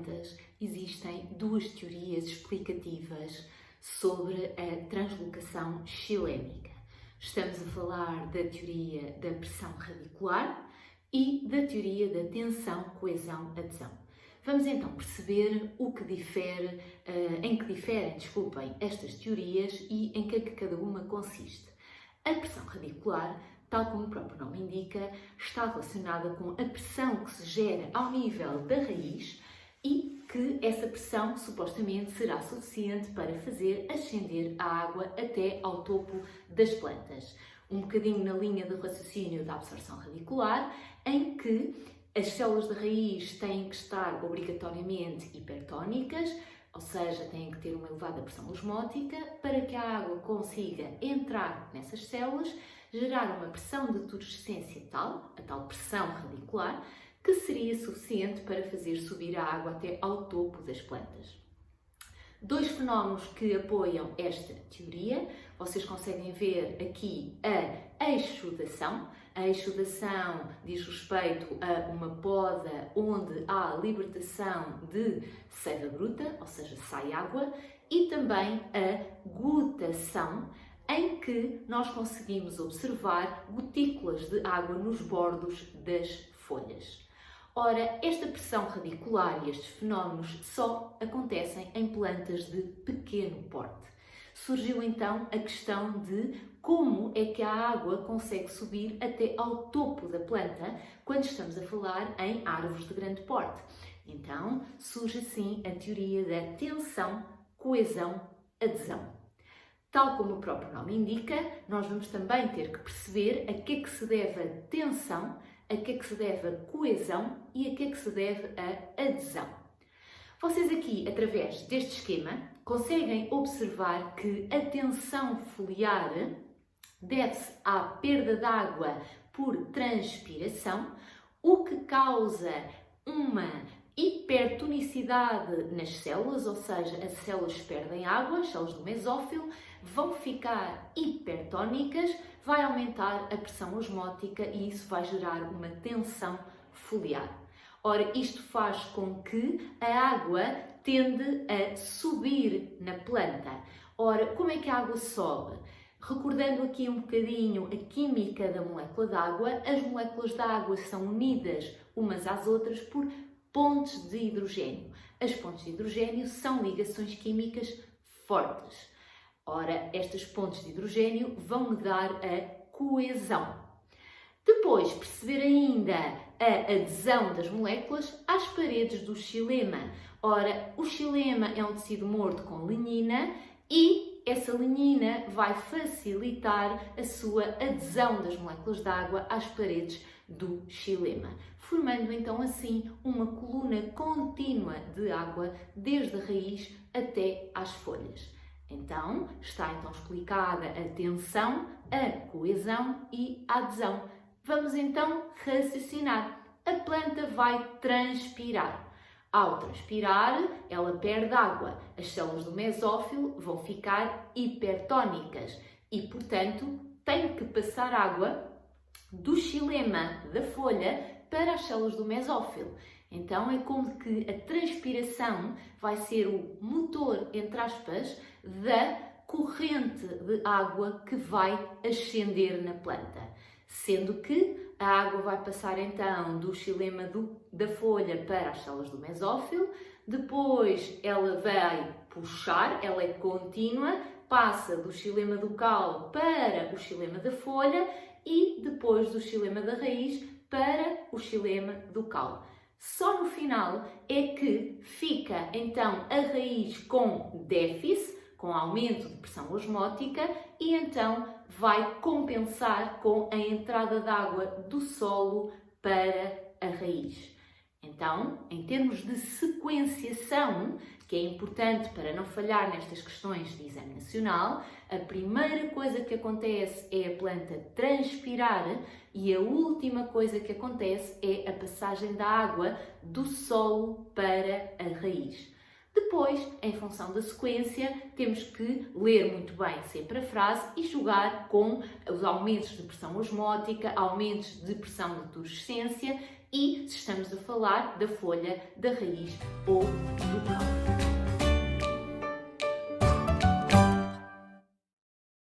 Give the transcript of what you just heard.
plantas existem duas teorias explicativas sobre a translocação xilémica. Estamos a falar da teoria da pressão radicular e da teoria da tensão, coesão, adesão. Vamos então perceber em que diferem estas teorias e em que cada uma consiste. A pressão radicular, tal como o próprio nome indica, está relacionada com a pressão que se gera ao nível da raiz e que essa pressão supostamente será suficiente para fazer ascender a água até ao topo das plantas. Um bocadinho na linha do raciocínio da absorção radicular, em que as células da raiz têm que estar obrigatoriamente hipertónicas, ou seja, têm que ter uma elevada pressão osmótica para que a água consiga entrar nessas células, gerar uma pressão de turgescência tal, a tal pressão radicular, que seria suficiente para fazer subir a água até ao topo das plantas. Dois fenómenos que apoiam esta teoria, vocês conseguem ver aqui a exudação. A exudação diz respeito a uma poda onde há libertação de seiva bruta, ou seja, sai água, e também a gutação, em que nós conseguimos observar gotículas de água nos bordos das folhas. Ora, esta pressão radicular e estes fenómenos só acontecem em plantas de pequeno porte. Surgiu então a questão de como é que a água consegue subir até ao topo da planta quando estamos a falar em árvores de grande porte. Então, surge assim a teoria da tensão, coesão, adesão. Tal como o próprio nome indica, nós vamos também ter que perceber a que é que se deve a tensão, a que é que se deve a coesão e a que é que se deve a adesão. Vocês aqui, através deste esquema, conseguem observar que a tensão foliar deve-se à perda de água por transpiração, o que causa uma hipertonicidade nas células, ou seja, as células perdem água, as células do mesófilo vão ficar hipertónicas, vai aumentar a pressão osmótica e isso vai gerar uma tensão foliar. Ora, isto faz com que a água tende a subir na planta. Ora, como é que a água sobe? Recordando aqui um bocadinho a química da molécula de água, as moléculas de água são unidas umas às outras por pontes de hidrogênio. As pontes de hidrogênio são ligações químicas fortes. Ora, estas pontes de hidrogênio vão me dar a coesão. Depois, perceber ainda a adesão das moléculas às paredes do xilema. Ora, o xilema é um tecido morto com lignina e essa lignina vai facilitar a sua adesão das moléculas de água às paredes do xilema, formando então assim uma coluna contínua de água desde a raiz até às folhas. Então, está explicada a tensão, a coesão e a adesão. Vamos então raciocinar. A planta vai transpirar. Ao transpirar, ela perde água. As células do mesófilo vão ficar hipertónicas e, portanto, tem que passar água do xilema da folha para as células do mesófilo. Então é como que a transpiração vai ser o motor, entre aspas, da corrente de água que vai ascender na planta. Sendo que a água vai passar então do xilema da folha para as células do mesófilo, depois ela vai puxar, ela é contínua, passa do xilema do caule para o xilema da folha e depois do xilema da raiz para o xilema do caule. Só no final é que fica então a raiz com déficit, com aumento de pressão osmótica e então vai compensar com a entrada de água do solo para a raiz. Então, em termos de sequenciação, que é importante para não falhar nestas questões de exame nacional, a primeira coisa que acontece é a planta transpirar e a última coisa que acontece é a passagem da água do solo para a raiz. Depois, em função da sequência, temos que ler muito bem sempre a frase e jogar com os aumentos de pressão osmótica, aumentos de pressão de turgescência e se estamos a falar da folha, da raiz ou do caule.